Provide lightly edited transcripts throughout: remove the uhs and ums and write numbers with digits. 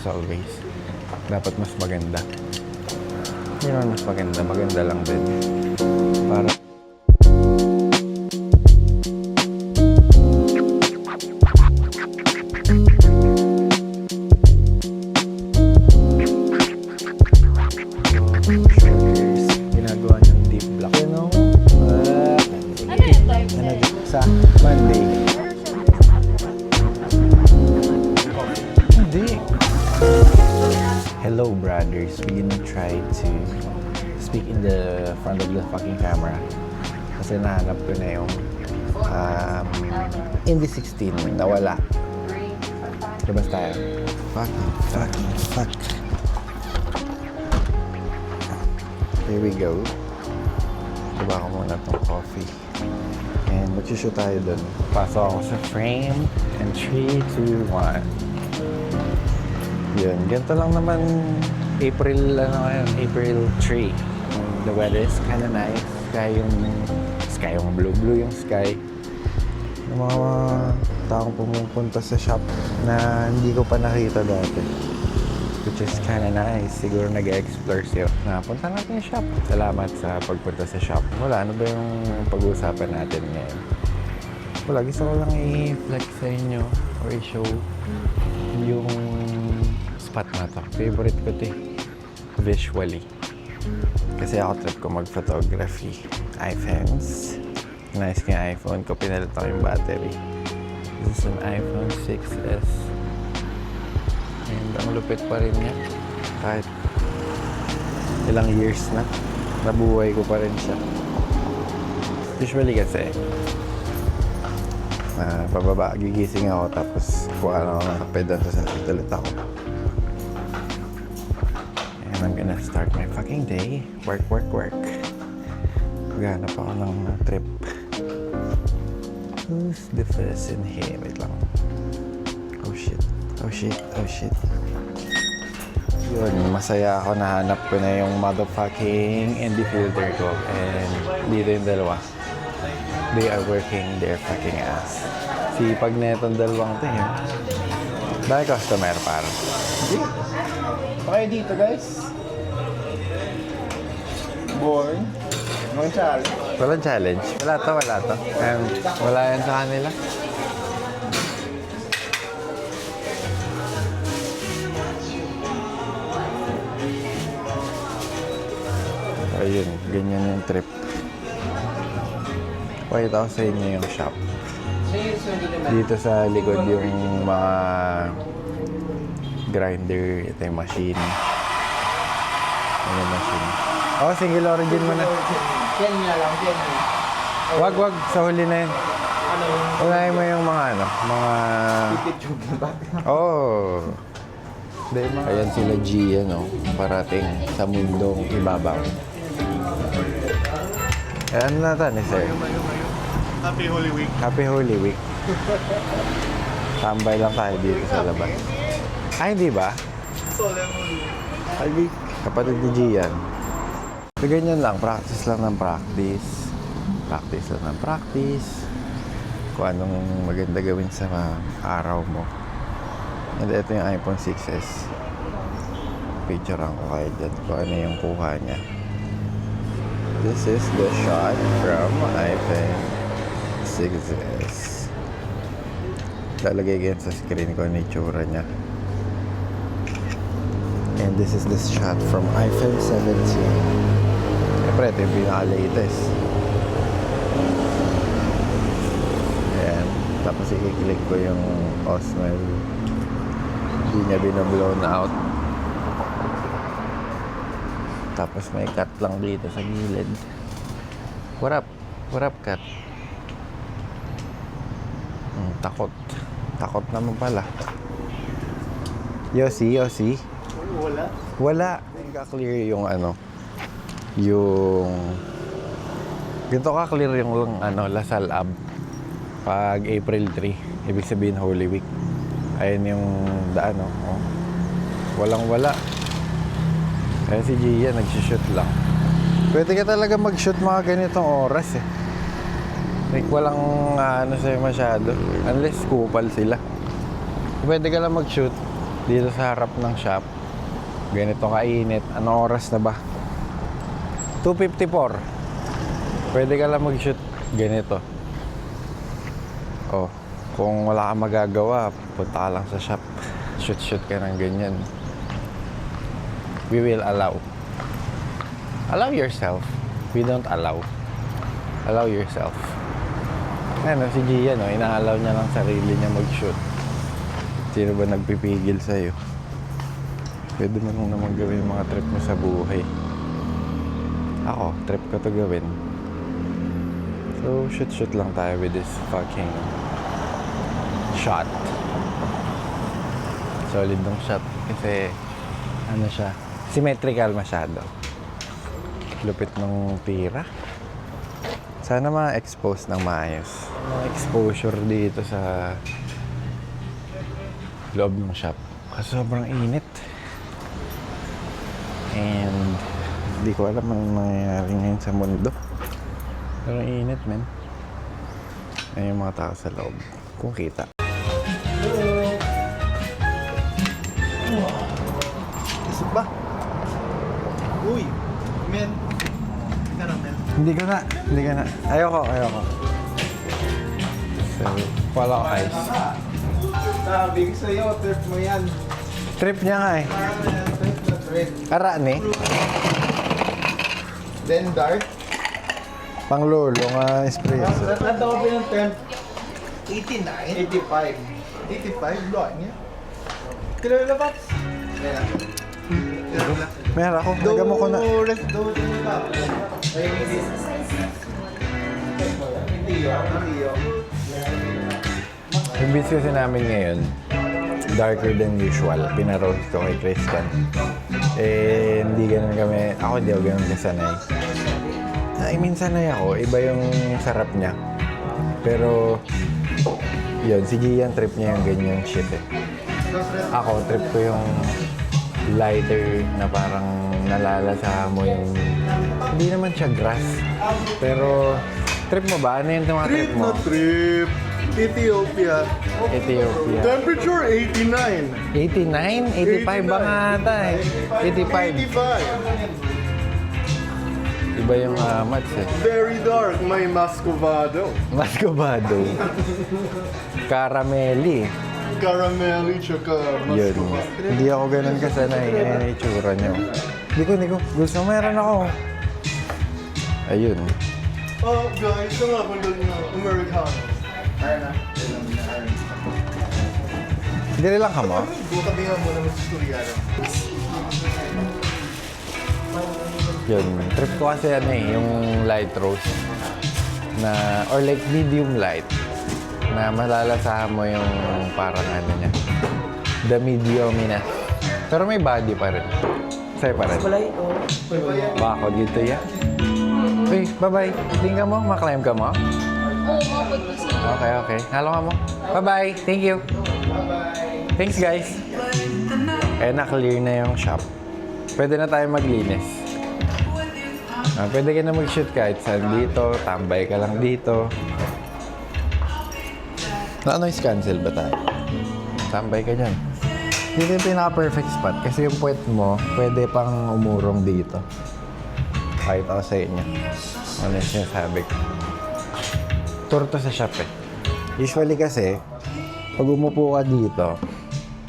as always. Dapat mas maganda. Hindi naman mas maganda. Maganda lang din. Para ginagawa niyang deep black. You know? Ano yung type sir? Sa Monday. Hindi. Hello, brothers. We're gonna try to speak in the front of the fucking camera. Kasi nahanap ko na yung Indy 16 nawala. Labas tayo. Fuck. Here we go. Diba ko muna tong coffee. And mag-shoot tayo dun. Pasok ako sa frame. And 3, 2, 1. Yun. Ganito lang naman April 3. The weather is kinda nice. Sky yung blue yung sky. Yung mga taong pumupunta sa shop na hindi ko pa nakita dati. Which is kinda nice. Siguro nag-explore siya. Napunta natin yung shop. Salamat sa pagpunta sa shop. Wala, ano ba yung pag-uusapan natin ngayon? Wala, gusto ko lang i-flex sa inyo or i-show yung spot na to. Favorite ko to visually. Kasi ako trip ko mag-photography. iPhones. Nice yung iPhone ko. Pinalit ako yung battery. This is an iPhone 6s. And ang lupit pa rin niya. Kahit ilang years na. Nabuhay ko pa rin siya. Usually kasi pababa, gigising ako tapos kuha lang ako ng kape doon tapos nagtutulit ako. And I'm gonna start my fucking day. Work. Maghanap ako ng trip. Who's the first in here? Wait lang. Oh shit. Yun, masaya ako. Nahanap ko na yung motherfucking ND filter ko. And dito yung dalawa. They are working their fucking ass. Sipag na itong dalawang to yun. Dahil customer par. Okay dito guys. Born. Mga challenge. Walang challenge. Wala to. Wala yan sa kanila. Ayun, ganyan yung trip. Pakita ko sa inyo yung shop. Dito sa likod yung mga grinder. Ito yung machine. Ano yung machine? Oh, single origin mo na. Yan nga lang. Wag, sa huli na yun. Ano yung Unahin mo yung mga tube na ba? Oh. Ayan sila Gia, no? Parating sa mundong ibabaw. Ayan na natin, sir. Happy Holy Week. Happy Holy Week. Tambay lang tayo dito sa labas. Ay, hindi ba? Solemn Holy Week. Kapatid ni Gian. So, ganyan lang. Practice lang ng practice. Kung anong maganda gawin sa araw mo. And ito yung iPhone 6s. Picturean ko kayo dyan kung ano yung kuha niya. This is the shot from iPhone 6s. Lalagay ko yan sa screen ko ang itsura niya. And this is the shot from iPhone 17. Siyempre, ito yung pinaka-latest. Ayan. Tapos i-click ko yung Osmel. Hindi niya binablown out. Tapos may cut lang dito sa gilid. What up, cut? Takot naman pala. Yossi. Wala. Hindi ka-clear yung ganito ka-clear yung Lasal Ab. Pag April 3, ibig sabihin Holy Week. Ayan yung daan, oh. Walang-wala. Kaya si Gia nag-shoot lang. Pwede ka talaga mag-shoot mga ganitong oras eh. Like walang sa'yo masyado. Unless kupal sila. Pwede ka lang mag-shoot dito sa harap ng shop. Ganito kainit. Anong oras na ba? 2:54. Pwede ka lang mag-shoot ganito. Oh, kung wala kang magagawa, punta ka lang sa shop. Shoot ka ng ganyan. We will allow. Allow yourself. We don't allow. Allow yourself. Ano, si Gia, no? Inaalaw niya lang sarili niya mag-shoot. Sino ba nagpipigil sa'yo? Pwede mo nung naman gawin yung mga trip mo sa buhay. Ako, trip ko to gawin. So, shoot lang tayo with this fucking shot. Solid ng shot. Kasi, ano siya, symmetrical masyado. Lupit ng tira. Sana ma-expose ng maayos. Mga exposure dito sa loob ng shop. Kasi sobrang init. And hindi ko alam anong nangyayari ngayon sa mundo. Pero init, men. Ayun yung mga tao sa loob. Kung kita. Isip ba? Uy! Men! Caramel. Hindi ka na. Ayoko. So, wala ko ice. Sabi ko sa'yo, trip mo yan. Trip niya nga eh. Trip na trip. Arane. Then dark. Panglulo nga espresso. Nanda ko ng temp. 89? 85. 85? Block niya. Kilala ba? Kaya. Meron ako. Nagamo ko na. Rest do ba? Ay, hindi. Hindi. Yung beats kasi namin ngayon, darker than usual. Pinaroast ko kay Christian. Eh, hindi ganun kami. Ako hindi ako ganun kasanay. I mean, sanay ako. Iba yung sarap niya. Pero, yun, si Gian trip niya yung ganyan shit eh. Ako, trip ko yung lighter na parang nalalasa mo yung... Hindi naman siya grass. Pero, trip mo ba? Ano yung mga trip mo? Trip. Ethiopia. Ethiopia. Temperature 89. 89? 85 ba nga ata eh? 85. 85. Iba yung mats eh. Very dark. May Muscovado. Mascovado. Carameli. Carameli tsaka Yun. Muscovado. Hindi ako ganun kasanay. Ayan yung itsura niyo. Hindi ko. Gusto mo, meron ako. Ayun. Oh, guys, ito nga kung doon na Americano. Ayun na. Hindi rin lang ka mo. Butabihan mo naman sa Suriano. Yun. Trip ko kasi ano eh, yung light roast. Na, or like medium light. Na malalasahan mo yung parang ano niya. The mediuminess. Pero may body pa rin. Sa'yo pa rin. Bako dito yan. Uy, bye-bye. Tingnan mo, maklimb ka mo? Oo, mabot ko siya. Okay. Halo ka mo. Bye-bye. Thank you. Thanks, guys. Na-clear na yung shop. Pwede na tayo maglinis. Pwede ka na mag-shoot kahit saan dito. Tambay ka lang dito. Na-noise cancel ba tayo? Tambay ka dyan. Dito yung pinaka-perfect spot. Kasi yung puwet mo, pwede pang umurong dito. Kahit ako sa inyo. Ano yung sinasabi ko? Tour to sa shop eh. Usually kasi, pag umupo ka dito,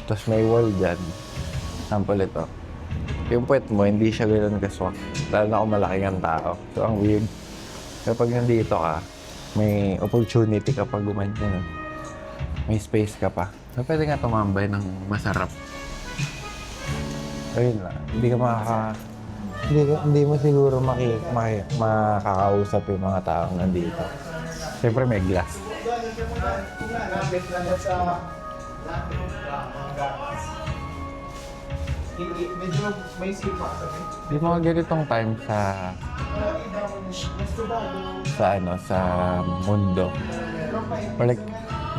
tapos may wall dyan, sample ito, yung puwet mo, hindi siya gano'n kaswak. Lalo na kung malaki ang tao. So, ang weird. Kapag nandito ka, may opportunity ka pag gumanyan. May space ka pa. So, pwede nga tumambay ng masarap. Ayun lang. Hindi mo siguro makakausap yung mga taong nandito. Siyempre may glass. Medyo may sipa sabi. Di mga ganitong time sa mundo. Or like,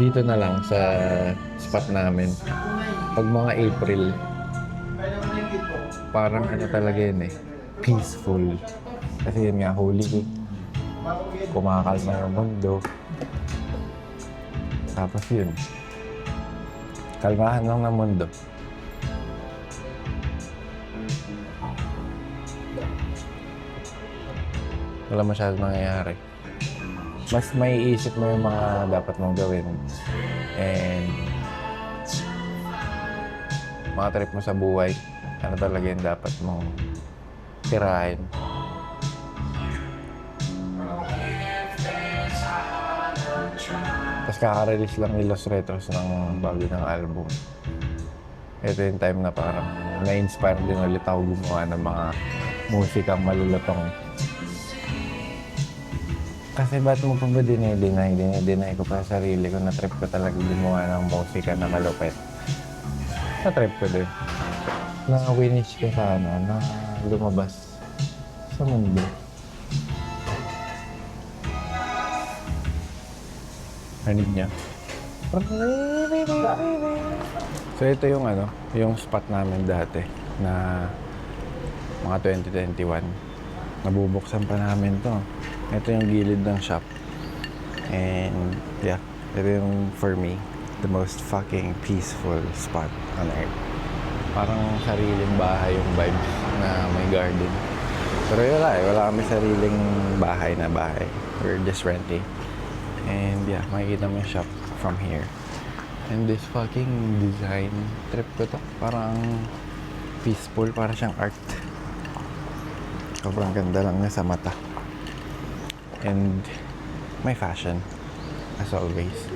dito na lang sa spot namin. Pag mga April, parang ano talaga yun eh, peaceful. Kasi yun nga, Holy Week. Kumakalma yung mundo. Tapos yun, kalmahan lang ng mundo. wala masyadong nangyayari. Mas may isip mo yung mga dapat mong gawin. And mga trip mo sa buhay, ano talaga yung dapat mong tirahin. Tapos kaka-release lang ni Los Retros ng bago ng album. Ito yung time na parang na-inspire din ulit ako gumawa ng mga musikang malulutong. Kasi ba't mo pa ba dinay ko pa sa sarili ko na trip ko talaga gumawa ng musika na malupit. Na trip ko din. Na winish ko sana na lumabas sa mundo. Hanig niya. So ito yung yung spot namin dati na mga 2021. Nabubuksan pa namin to. Ito yung gilid ng shop. And yeah, ito yung for me, the most fucking peaceful spot on earth. Parang sariling bahay yung vibes na may garden. Pero wala kami sariling bahay na bahay. We're just renting. And yeah, makikita mo yung shop from here. And this fucking design trip ko to. Parang peaceful, parang siyang art. Sobrang ganda lang niya sa mata. And may fashion, as always.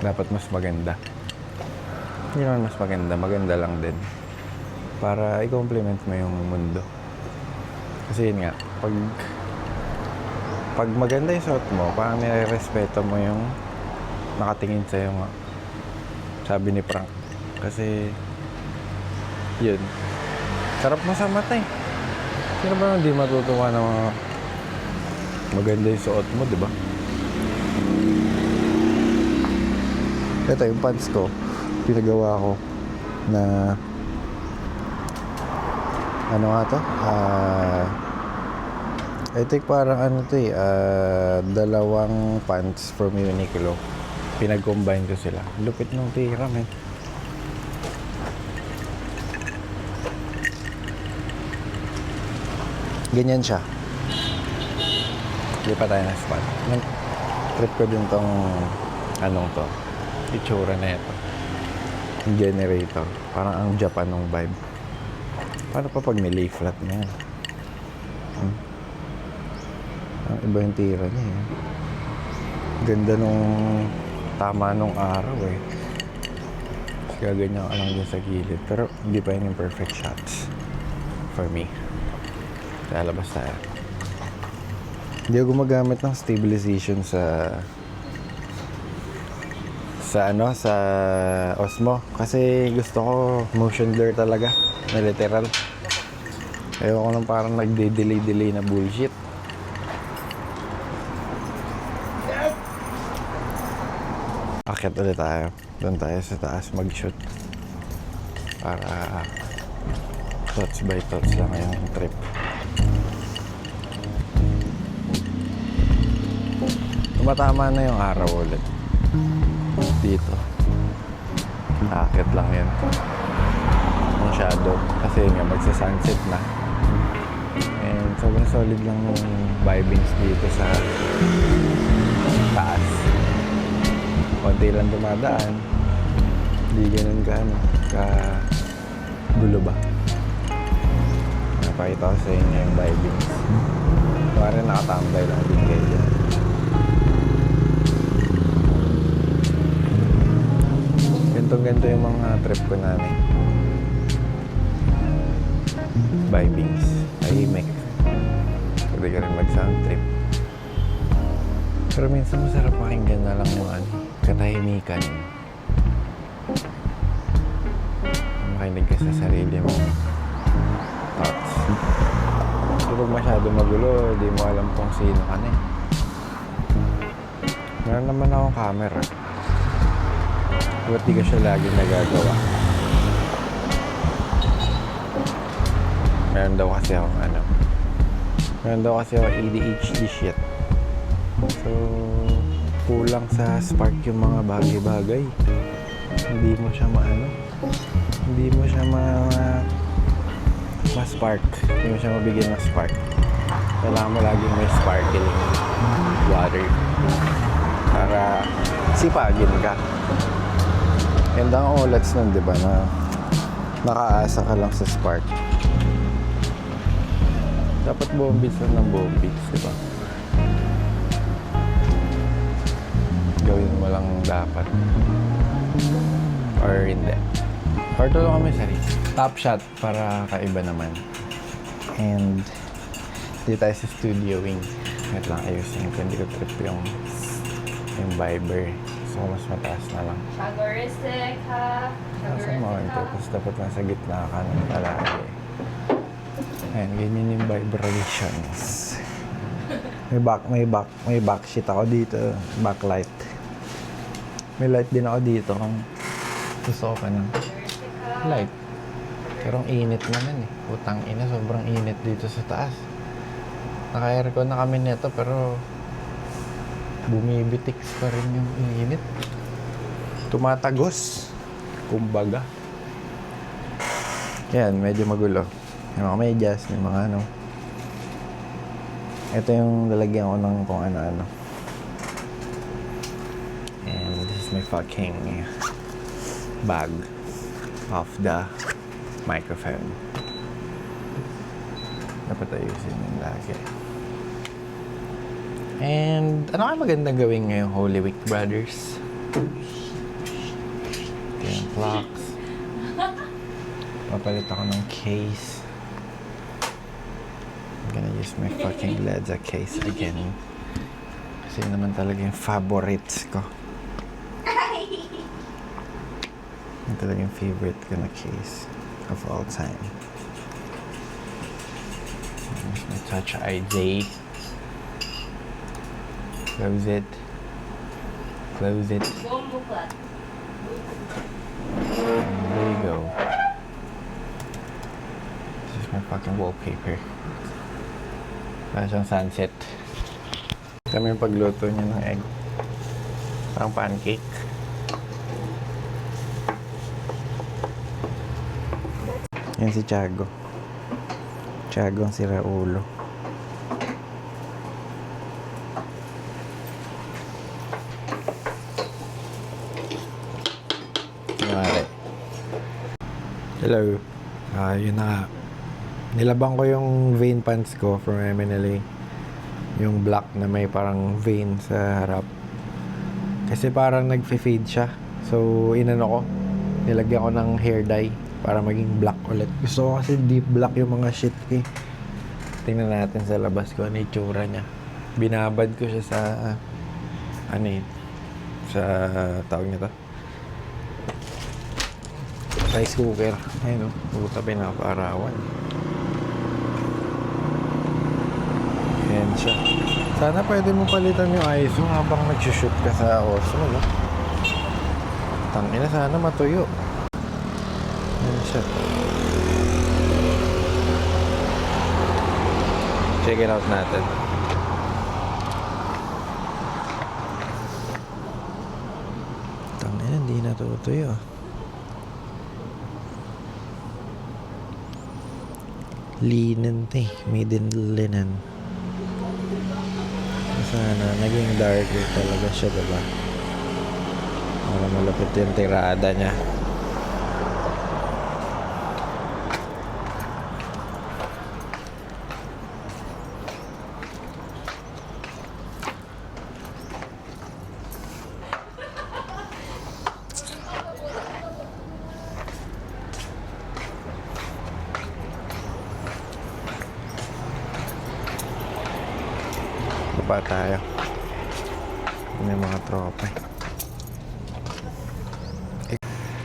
Dapat mas maganda. Hindi naman mas maganda, maganda lang din. Para i-compliment mo yung mundo. Kasi yun nga, pag maganda yung suot mo, parang nire-respeto mo yung nakatingin sa'yo nga. Sabi ni Frank. Kasi, yun. Sarap mo sa mata eh. Sino ba hindi matutuwa na mga maganda yung suot mo, di ba? Ito yung pants ko. Pinagawa ko na ano nga to? I think parang dalawang pants from Uniqlo. Pinag-combine ko sila. Lupit ng tira, men. Ganyan siya. Hindi pa tayo na spot. Trip ko din tong to. Itsura na ito. Yung generator. Parang ang Japan ng vibe. Paano pa pag nilay flat na yan? Ang iba yung tira niya eh. Ganda nung tama nung araw eh. Kasi gaganyan ka lang dyan sa gilid. Pero hindi pa yun yung perfect shots. For me. Kaya labas tayo. Hindi ako gumagamit ng stabilization sa Osmo. Kasi gusto ko motion blur talaga. Na literal. Ayoko nang parang nagde-delay na bullshit. Akyat ulit tayo. Doon tayo sa taas mag-shoot. Para thoughts by thoughts lang yung trip. Tumatama na yung araw ulit. Dito. Akyat lang yan. Ang shadow. Kasi nga magsa-sunset na. And sobrang solid lang yung vibings dito sa taas. Konti lang dumadaan. Hindi ganun ka gulo ba? Napakita ko sa inyo yung vibings. Parang nakatambay lang din kayo dyan. Ganto yung mga trip ko namin. Vibings. Tahimik. Pwede ka rin mag-sound trip. Pero minsan masarap pakinggan na lang yung katahimikan. Makinig ka sa sarili mo. Thoughts. Kapag masyado magulo, di mo alam kung sino ka na eh. Meron naman akong camera. Ba't di ka siya lagi nagagawa? Meron daw kasi akong ADHD shit. So, kulang sa spark yung mga bagay-bagay. Hindi mo siya ma-spark. Hindi mo siya mabigyan ng spark. Kailangan mo laging may sparkling water para sipagin ka. And ang ulats nun, di ba, na nakaasa ka lang sa spark. Dapat bombits lang ng bombits, di ba? Gawin mo lang dapat. Or hindi. Or tulungan mo yung sarili. Top shot para kaiba naman. And hindi tayo sa studio wing. Wait lang, ayusin ko. Hindi ko trip yung Viber. So, mas mataas na lang. Chagoristic, ha? Nasa mo ito. Tapos dapat nasa gitna ka ng palagi. Ayan, ganyan yung vibrations. May back sheet ako dito. Backlight. May light din ako dito kung gusto ko pa ng light. Pero ang init naman eh. Putang ina, sobrang init dito sa taas. Naka-aircon na kami nito pero bumibitiks pa rin yung init. Tumatagos. Kumbaga. Yan, medyo magulo. May mga medyas, may mga ano. Ito yung lalagyan ko ng kung ano-ano. And this is my fucking bag of the microphone. Dapat ayusin yung lagi. And ano kaya magandang gawin ngayong Holy Week, brothers? Ito yung clocks. Papalit ako ng case. I'm gonna use my fucking Ledza case again. Kasi yun naman talaga yung favorites ko. Yun talaga yung favorite ko na case of all time. Here's my Touch ID. Close it. Close it. And there you go. This is my fucking wallpaper. Para siyang sunset. Kami yung pagluto niya ng egg. Parang pancake. Yan si Tiago. Tiago ang sira ulo. Kunwari. Hello. Yun na nga. Nilabang ko yung vein pants ko from MNLA. Yung black na may parang vein sa harap. Kasi parang nag-fade siya. So, inano ko. Nilagyan ko ng hair dye para maging black ulit. Gusto ko kasi deep black yung mga shit eh. Tingnan natin sa labas ko ano yung itsura niya. Binabad ko siya sa ano eh. Sa tawag nito. Rice cooker. Ayun o. Puta pinaparawan. Ayan siya. Sana pwede mo palitan yung ISO habang nagsushoot ka sa Osmo, no? Tangina, sana matuyo. Ayan siya. Check it out natin. Tangina, hindi natutuyo. Linen eh. Made in linen. Sana naging darker talaga siya, diba? Para malapit yung tirada niya. Baba tayo. May mga tropa.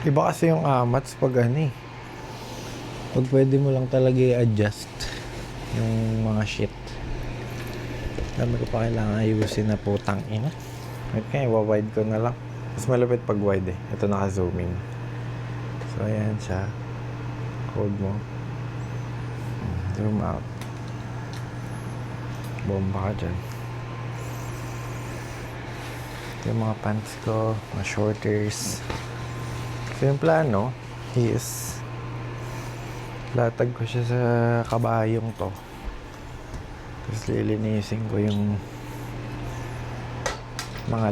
Iba kasi yung amats pag ano eh. Pag pwede mo lang talaga i-adjust yung mga shit. Dami ko pa kailangan ayusin na putang ina. Okay, wide ko na lang. Mas malapit pag wide eh. Ito naka-zooming. So ayan siya. Hold mo. Zoom out. Bomba ka dyan. Yung mga pants ko, mga shorters. So yung plano is Latag ko siya sa kabayong to. Tapos lilinisin ko yung mga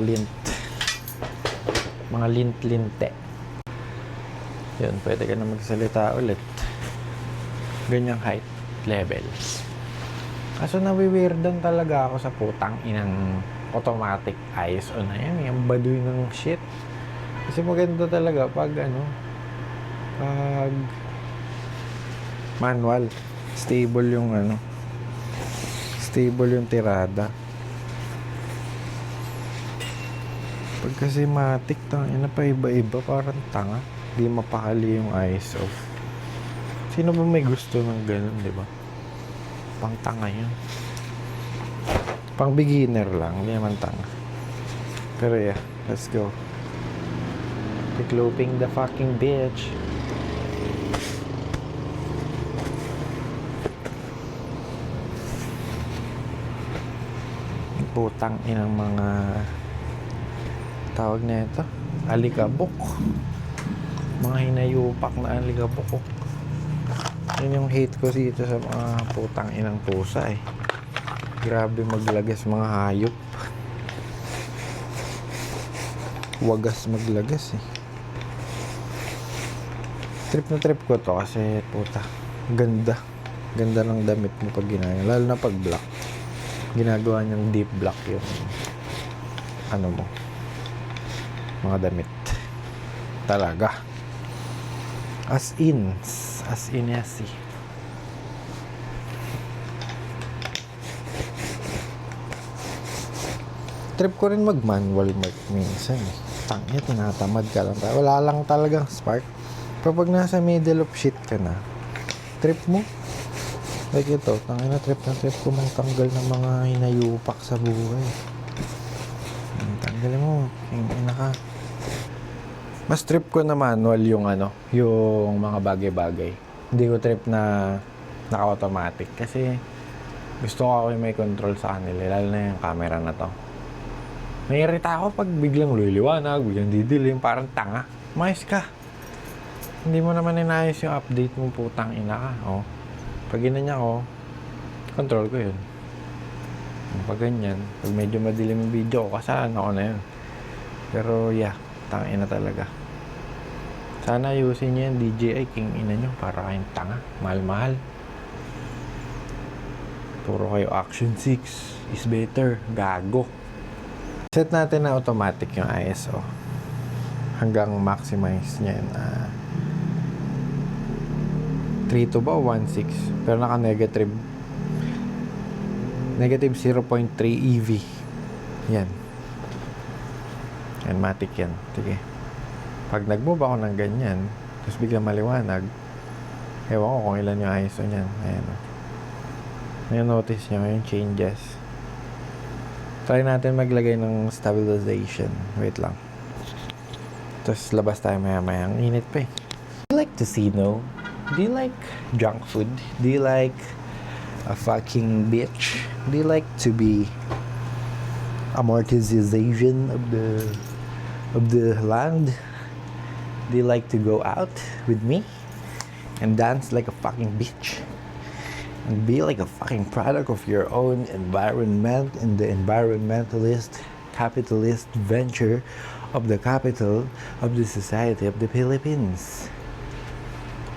lint-linte. Yun, pwede ka na magsalita ulit. Ganyang height level. Kaso nawi-weirdan talaga ako sa putang inang automatic ISO na yan. Yung baduy ng shit. Kasi maganda talaga pag pag manual. Stable yung tirada. Pag kasi matic, tangina pa iba-iba, parang tanga. Di mapakali yung ISO. Sino ba may gusto ng ganun, di ba? Pang tanga yun. Pang beginner lang, hindi naman tanga. Pero yeah, let's go. Looping the fucking bitch. Putang inang mga tawag na ito, alikabok. Mga hinayupak na alikabok. Yun yung hate ko dito sa mga putang inang pusa eh. Grabe maglagas mga hayop. Wagas maglagas eh. Trip na trip ko to kasi puta, ganda ng damit mo pag ginaya, lalo na pag black. Ginagawa niyang deep black yung mga damit talaga, as in yes eh. Trip ko rin mag manual mark minsan eh. Tangina, tinatamad ka lang, wala lang talagang spark. Pero pag nasa middle of shit ka na, trip mo like ito, tangina, trip ko magtanggal ng mga hinayupak sa buhay. Tanggalin mo, ina ka. Mas trip ko na manual yung yung mga bagay-bagay. Hindi ko trip na naka-automatic kasi gusto ko ako yung may control sa kanila, lalo na yung camera na to. Naiirita ako pag biglang liliwanag, biglang didilim, parang tanga. Mais ka. Hindi mo naman inayos yung update mo, putang ina ka. Oh. Pag ginanya ko, control ko yun. Pag ganyan, pag medyo madilim yung video ko, kasaan ako na yun. Pero yeah, tangina talaga. Sana ayusin nyo yung DJI King ina nyo para kayong tanga. Mahal-mahal. Puro kayo Action 6 is better. Gago. Set natin na automatic yung ISO. Hanggang maximize niya yun. 3.2 ba o 1.6? Pero naka-negative 0.3 EV. Yan. Yan, matic yan. Sige. Pag nag-move ako ng ganyan, tapos biglang maliwanag, ewan ko kung ilan yung ISO niyan. Ayan. Ayan, notice nyo yung changes. Try natin maglagay ng stabilization. Wait lang. Tapos labas tayo maya-maya. Ang init pa eh. Do you like casino? Do you like junk food? Do you like a fucking bitch? Do you like to be amortization of the land? Do you like to go out with me and dance like a fucking bitch? And be like a fucking product of your own environment in the environmentalist, capitalist venture of the capital of the society of the Philippines.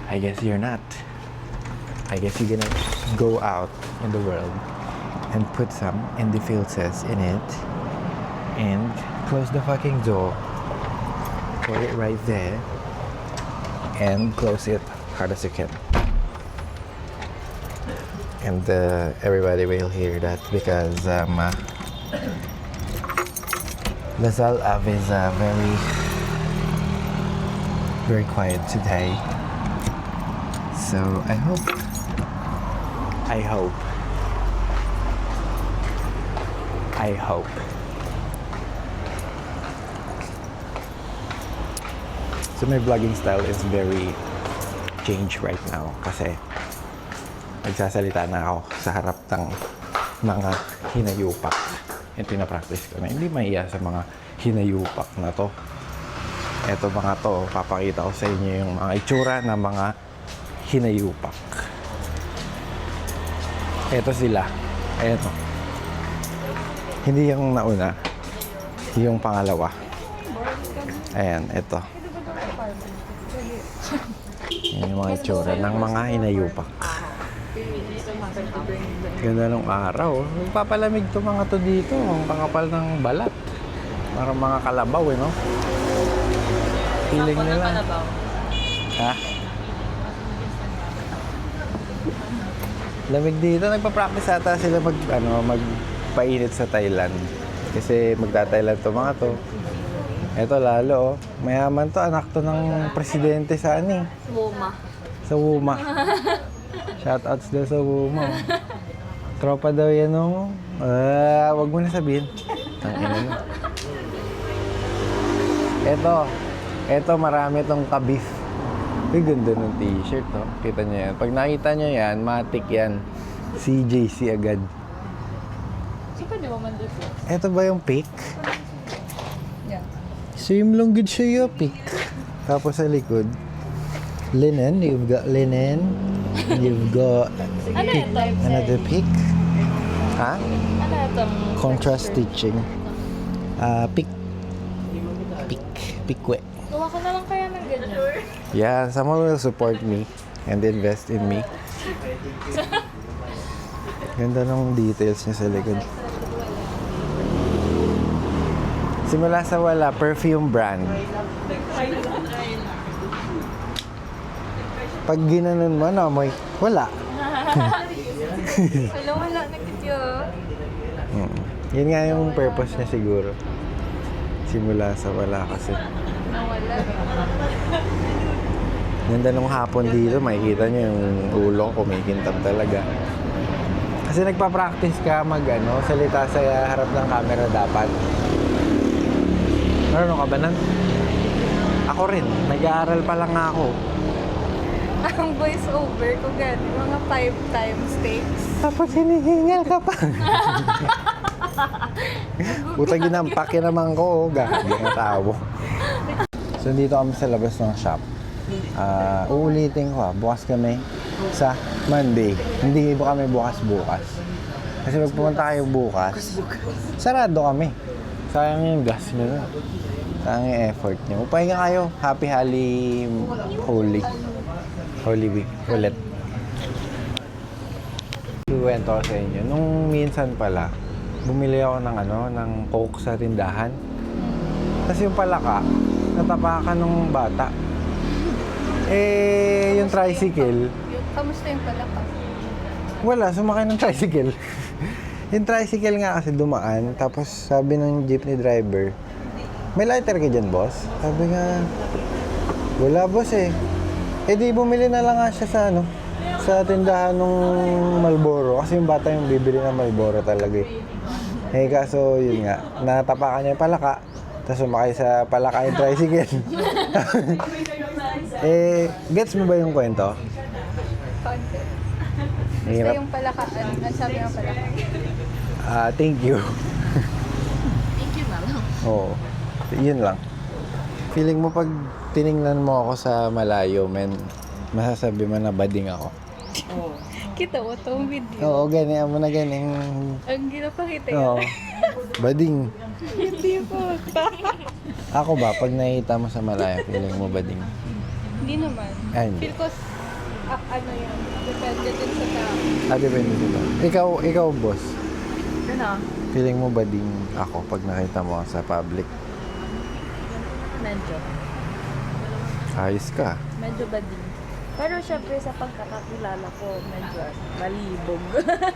I guess you're not. I guess you're gonna go out in the world and put some indie filters in it and close the fucking door. Put it right there and close it hard as you can. And everybody will hear that because Lasal Ave is very quiet today. So I hope so my vlogging style is very changed right now kasi nagsasalita na ako sa harap ng mga hinayupak. Yung pinapractice ko na hindi maiya sa mga hinayupak na to. Eto mga to, papakita ko sa inyo yung mga itsura ng mga hinayupak. Eto sila. Ayan o. Hindi yung nauna. Yung pangalawa. Ayan, eto. Yan yung mga itsura ng mga hinayupak. Ganda ng araw. Magpapalamig to mga to dito. Ang kakapal ng balat. Parang mga kalabaw no? Feeling nila. Ha? Lamig dito. Nagpa-practice ata sila magpainit sa Thailand. Kasi magta-Thailand to mga to. Ito lalo mayaman to. Anak to ng presidente sa Woma. Sa Wuma. Shoutouts daw sa Wuma. Tropa daw yan o. Wag mo na sabihin. Tangina na. Ito marami tong kabif. Uy, ganda ng t-shirt to. Kita nyo yan. Pag nakita nyo yan, matik yan. CJC agad. So, pwede mo man dito? Ito ba yung pick? Yeah. Same lang good siya yung pick. Tapos sa likod, linen. You've got linen. You've got Ano pick. ito? Another pick. Ha? Ano itong Contrast stitching. Pikwe. Gawa ko na lang kaya ng ganyan. Yeah, someone will support me and invest in me. Ganda ng details niya sa likod. Simula sa wala, perfume brand. Pag ginanon mo, amoy, wala. Hello, wala na kityo. Yun nga yung purpose niya siguro. Simula sa wala kasi. Nawala. Ganda nung hapon dito, makikita nyo yung ulo ko, kumikintab talaga. Kasi nagpa-practice ka salita sa harap ng camera dapat. Marunong ka ba nun? Ako rin, nag-aaral pa lang ako. Ang voice over ko gano'n, mga 5 times takes. Tapos hinihingal ka pa. Puta ginampak naman ko, gagi na tao. So dito kami sa labas ng shop. Uulitin ko bukas kami sa Monday. Hindi ba kami bukas. Kasi magpumunta kayo bukas, sarado kami. Sayang yung gas nyo. Sayang yung effort nyo. Upahinga kayo. Happy Holy Week ulit. Iwento ko sa inyo. Nung minsan pala, bumili ako ng Coke sa tindahan. Kasi yung palaka, natapakan ng bata. Yung tricycle, Kamusta yung palaka? wala, sumakay ng tricycle. Yung tricycle nga kasi dumaan, tapos sabi ng jeepney driver, may lighter ka dyan, boss? Sabi nga, wala, boss eh. Di bumili na lang nga siya sa tindahan ng Marlboro. Kasi yung bata yung bibili ng Marlboro talaga eh. Kaso yun nga, natapakan niya yung palaka, tapos sumakay sa palaka yung tricycle. Gets mo ba yung kwento? Konti. Basta Hirap. yung palaka, ang sabi ng palaka. Thank you. Thank you na lang. Oo. Yun lang. Feeling mo pag tiningnan mo ako sa malayo, masasabi mo na bading ako. Kita mo itong video. Oo, ganyan mo na ganyan. Ang ginapakita Oo. yun. Bading. Hindi po. Ako ba, pag nakita mo sa malayo, feeling mo bading? Hindi naman. Hindi. Feel ko, ano yan, depende din sa tao. Depende dito. Ikaw, boss. Ano? Feeling mo bading ako pag nakita mo sa public? Medyo. Ayos ka. Medyo bading. Pero syempre sa pagkakakilala ko, medyo malibog.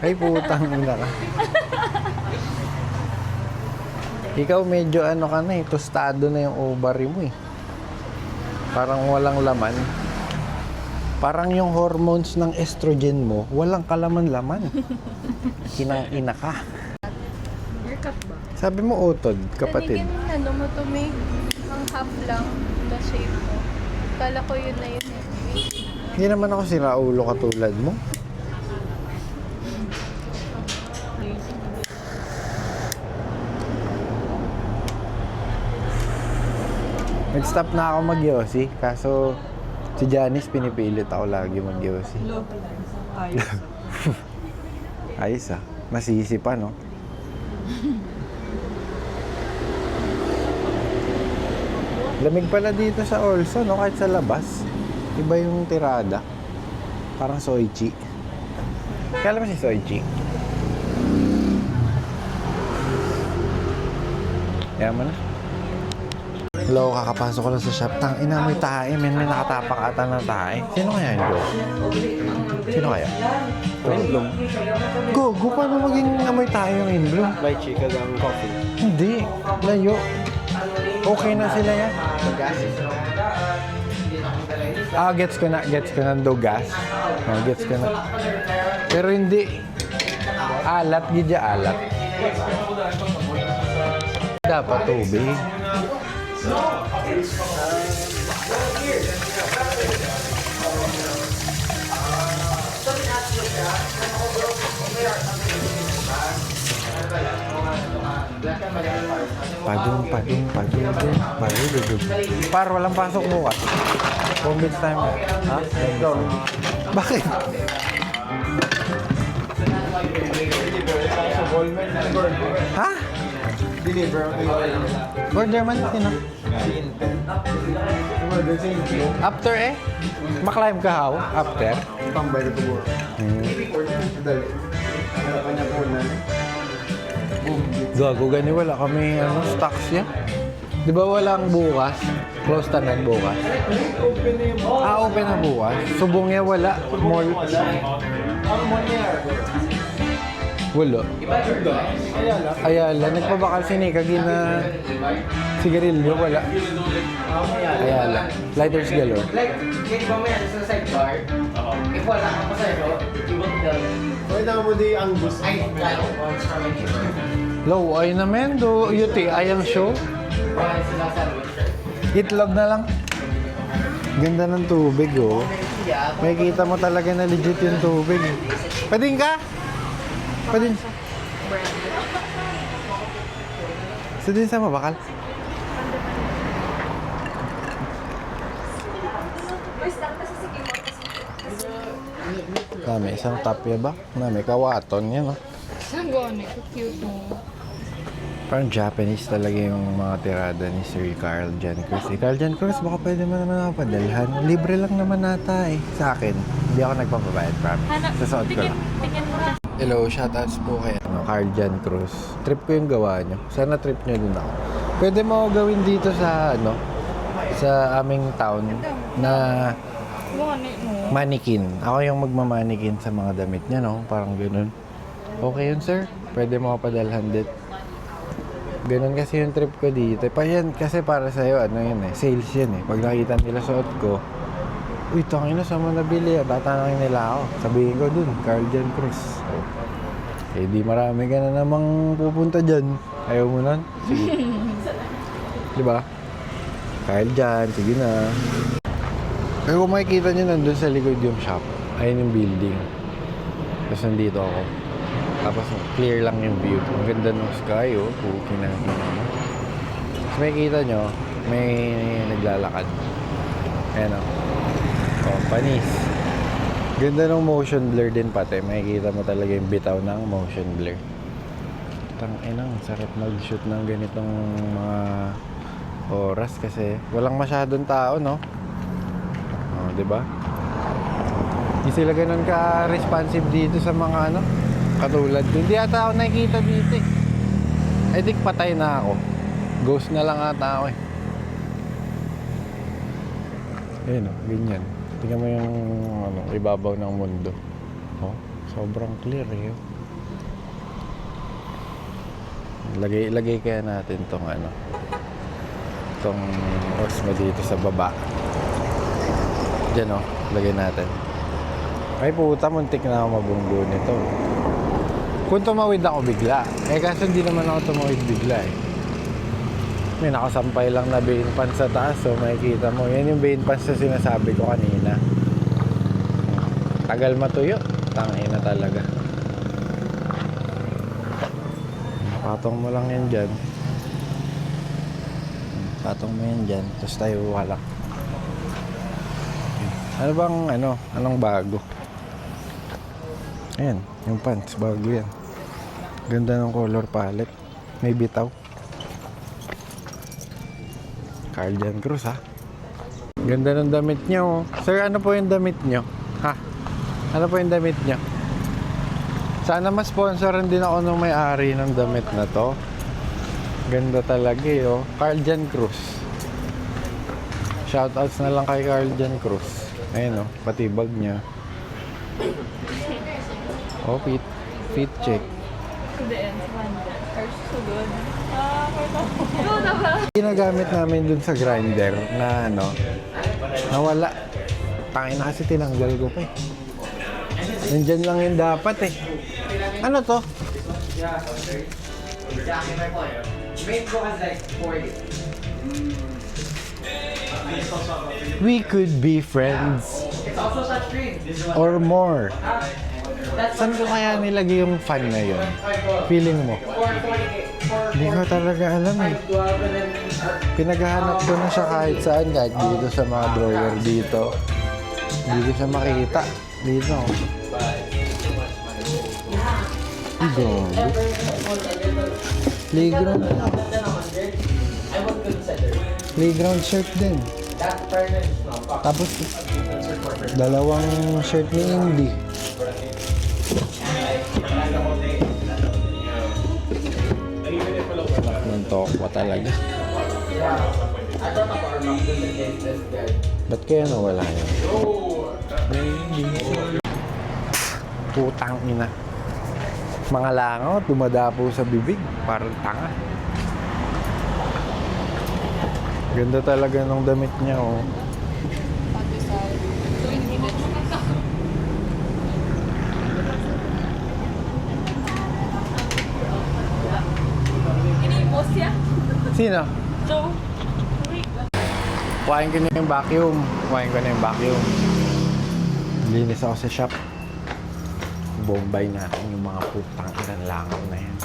Ay, putang ina ka. Ikaw medyo ka na eh, tostado na yung ovary mo eh. Parang walang laman. Parang yung hormones ng estrogen mo, walang kalaman-laman. Kinang-ina ka. Haircut ba? Sabi mo utod, kapatid. Tanigin mo to may ang half lang na shape mo. Kala ko yun na yun eh. Hindi naman ako siraulo katulad mo. Nag-stop na ako mag-yosi, kaso Si Janice, pinipilit ako lagi mag-yosi. Ayos. Ayos ah. Masisi pa, no? Lamig pala dito sa Olso, no? Kahit sa labas. Iba yung tirada. Parang Soichi. Kaya mo si Soichi? Kaya mo na. Hello, kakapasok ko lang sa shop. Tang ina, may tae. May nakatapak ata ng tae. Sino kaya yun, Joe? Sino kaya? Inblom. Go, paano maging amoy tae yung Inblom? May chika ng coffee. Hindi. Layo. Okay na sila yan. Gets ko na do gas. Gets ko na. Pero hindi. Alat, gidya alat. Dapat tubig. Padung. Par, walang pasok bukas. Commit time. Ha? Bakit? Ha? Deliver. Order man, sino? After eh? Maklimb ka how? After? Tambay na po. Dali. Ano pa niya po na? Gago, gani wala kami stocks yan. Di ba walang bukas? Close tanan bukas. Open na bukas. Subong niya wala. Mall. Ang monyer. Wala. Ayala. Nagpabakal si Nika gina sigarilyo. Wala. Ayala. Lighters galore. Like, hindi ba may sa sidebar? If wala ka pa sa'yo, you will tell me. Pwede mo di ang gusto. Ay, lalo ko sa my neighbor. Low ay naman. Do yuti. Ayang show. Kaya sila sa Richard. Itlog na lang. Ganda ng tubig, oh. May kita mo talaga na legit yung tubig. Pwedeng ka? Pwedeng. Sa din sa mabakal. May isang tapya ba? May kawaton yan, no? Saan gano'n? Cute mo. Parang Japanese talaga yung mga tirada ni Sir Carl Jan Cruz. Carl Jan Cruz, baka pwede mo naman nakapadalhan. Libre lang naman nata eh. Sa akin. Hindi ako nagpapabayad, promise. Sa suot ko lang. Hello, shoutouts po kay Carl Jan Cruz. Trip ko yung gawa nyo. Sana trip nyo din ako. Pwede mo gawin dito sa sa aming town na manikin. Ako yung magmamanikin sa mga damit niya, no? Parang ganun. Okay yun, sir. Pwede mo kapadalhan din. Ganun kasi yung trip ko dito. Pa yan, kasi para sa'yo, yun eh, sales yan eh. Pag nakita nila suot ko, uy, tangina, saan mo nabili? Tatanungin nila ako. Sabihin ko dun, Carl Jan Cruz. Eh, di marami ka na namang pupunta dyan. Ayaw mo nun? Sige. Diba? Carl Jan, sige na. Pero kung makikita nyo, nandun sa likod yung shop. Ayun yung building. Tapos nandito ako. Tapos clear lang yung view. Ang ganda ng sky, oh. Kinakita mo. Tapos makikita nyo, may naglalakad. Ayan, oh. Companies. Ganda ng motion blur din pati. Makikita mo talaga yung bitaw ng motion blur. Tanginang, sarap mag-shoot ng ganitong mga oras kasi walang masyadong tao, no? Oh, diba? Hindi sila ganun ka-responsive dito sa mga katulad. Hindi ata ako nakikita dito eh. I think patay na ako. Ghost na lang ata ako eh. Ayun o, ganyan. Tingnan mo yung ibabaw ng mundo. Oh, sobrang clear eh. Lagay kaya natin tong tong Osmo dito sa baba. Diyan o, lagay natin. Ay puta, muntik na ako mabunggo nito. Kung tumawid ako bigla. Kaso hindi naman ako tumawid bigla eh. May nakasampay lang na vein pants sa taas. So makikita mo. Yan yung vein pants na sinasabi ko kanina. Tagal matuyo. Tangina talaga. Patong mo lang yan dyan. Patong mo yan dyan. Tapos tayo walak. Ano bang anong bago? Ayan, yung pants, bago yan. Ganda ng color palette. May bitaw. Cardian Cruz ha. Ganda ng damit nyo. Sir, ano po yung damit nyo? Ha? Ano po yung damit nyo? Sana ma-sponsoran din ako ng may-ari ng damit na to. Ganda talaga eh, oh. Cardian Cruz. Shoutouts na lang kay Cardian Cruz. Ayun oh, pati bag niya. Oh, fit check. To the end, Wanda. Are so good. Good na ba? Ginagamit namin dun sa grinder na nawala. Tangin na kasi tinanggal ko pa eh. Nandyan lang yung dapat eh. Ano to? Main ko has like 40. We could be friends It's also touchscreen. or more. That's Saan ko kaya nilagay yung fan na yun? Feeling mo? 440. Hindi ko talaga alam eh. 512 and then Pinaghahanap ko na siya kahit saan, kahit dito sa mga drawer dito. Hindi ko siya makita. Dito. Gago. Playground. I would consider Playground shirt din. that fairness no. Tapos, dalawang shirt ni Indy. Ng tokwa talaga. Yeah. I thought ako armang dun against this guy. Ba't kaya nawala yun? Putang ina. Mga langaw, dumadapo sa bibig. Parang tanga. Ganda talaga ng damit niya, oh. Ini-post ya? Sino? So, Kuhain ko na yung vacuum. Linis ako sa shop. Bombay natin yung mga putang inang langaw na yan.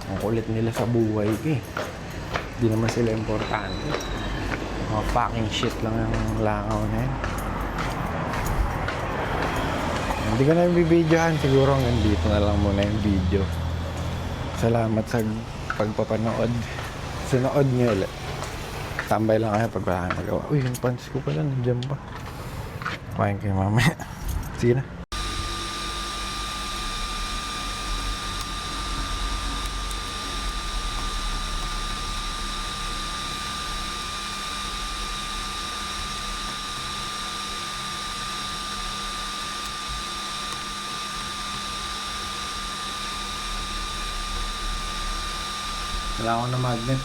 Ang kulit nila sa buhay ko eh. Hindi naman sila importante. Mga fucking shit lang yung langaw na yan. Hindi ko na yung bibidyohan. Siguro hanggang dito na lang muna yung video. Salamat sa pagpapanood. Sunood niyo ulit. Tambay lang kayo pag wala kang magawa. Uy, yung pants ko pala, nandiyan pa. Kumain kayo mamaya. Sige na. Wala akong na magnet.